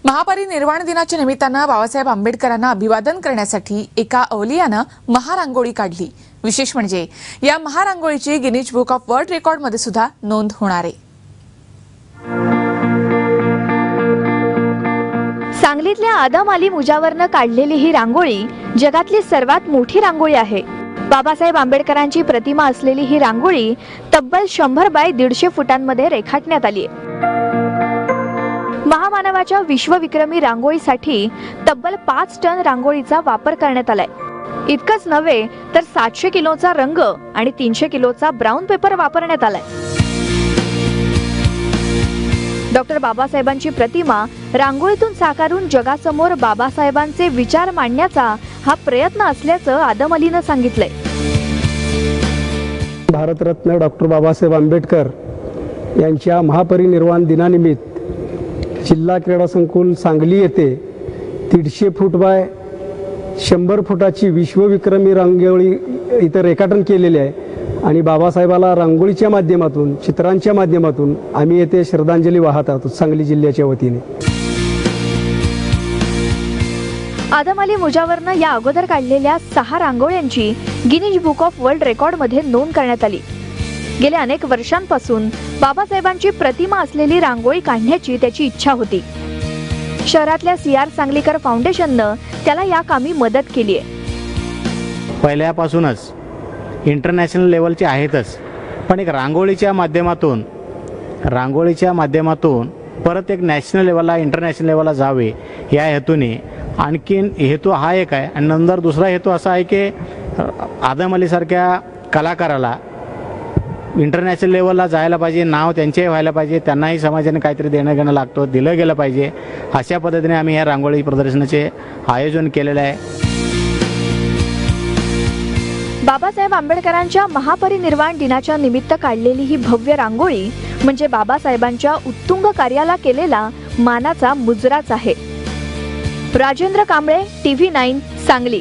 महापरिनिर्वाण दिनाच्या निमित्तानं बाबासाहेब आंबेडकरांना अभिवादन करण्यासाठी एका अवलियानं महारांगोळी काढली। विशेष म्हणजे या महारांगोळीची गिनीज बुक ऑफ वर्ल्ड रेकॉर्डमध्ये सुद्धा नोंद होणार आहे। सांगलीतल्या आदम अली मुजावरनं काढलेली ही रांगोळी जगातली सर्वात मोठी रांगोळी आहे। बाबासाहेब आंबेडकरांची प्रतिमा असलेली ही रांगोळी तब्बल 100 बाय 150 फुटांमध्ये रेखाटण्यात आली आहे। महामानवाच्या विश्वविक्रमी रांगोळीसाठी तब्बल 5 टन रांगोळीचा वापर करण्यात आलाय। इतकंच नव्हे तर 700 किलोचा रंग आणि 300 किलोचा ब्राऊन पेपर वापरण्यात आलाय। डॉक्टर बाबासाहेबांची प्रतिमा रांगोळीतून साकारून जगासमोर बाबासाहेबांचे विचार मांडण्याचा हा प्रयत्न असल्याचं आदम अलीनं सांगितलंय। भारतरत्न डॉक्टर बाबासाहेब आंबेडकर यांच्या महापरिनिर्वाण दिनानिमित्त जिल्हा क्रीडा संकुल सांगली येथे 150 फूट बाय 100 फुटाची विश्वविक्रमी रांगोळी इथं रेखाटन केलेले आहे आणि बाबासाहेबाला रांगोळीच्या माध्यमातून चित्रांच्या माध्यमातून आम्ही येथे श्रद्धांजली वाहत आहोत सांगली जिल्ह्याच्या वतीने। आदम अली मुजावरनं या अगोदर काढलेल्या 6 रांगोळ्यांची गिनीज बुक ऑफ वर्ल्ड रेकॉर्डमध्ये नोंद करण्यात आली। गेल्या अनेक वर्षांपासून बाबासाहेबांची प्रतिमा असलेली रांगोळी काढण्याची त्याची इच्छा होती। शहरातल्या CR सांगलीकर फाउंडेशननं त्याला या कामी मदत केली आहे। पहिल्यापासूनच इंटरनॅशनल लेवलचे आहेतच, पण एक रांगोळीच्या माध्यमातून परत एक नॅशनल लेवलला इंटरनॅशनल लेवलला जावे या हेतूने आणखीन हेतू हा एक आहे। आणि नंतर दुसरा हेतू असा आहे की आदम अलीसारख्या कलाकाराला इंटरनॅशनल लेवलला जायला पाहिजे, नाव त्यांचेही व्हायला पाहिजे, त्यांनाही समाजाने काहीतरी देणं घेणं लागतं, दिलं गेलं पाहिजे। अशा पद्धतीने आम्ही या रांगोळी प्रदर्शनाचे आयोजन केलेलं आहे। बाबासाहेब आंबेडकरांच्या महापरिनिर्वाण दिनाच्या निमित्त काढलेली ही भव्य रांगोळी म्हणजे बाबासाहेबांच्या उत्तुंग कार्याला केलेला मानाचा मुजराच आहे। राजेंद्र कांबळे, TV9 सांगली।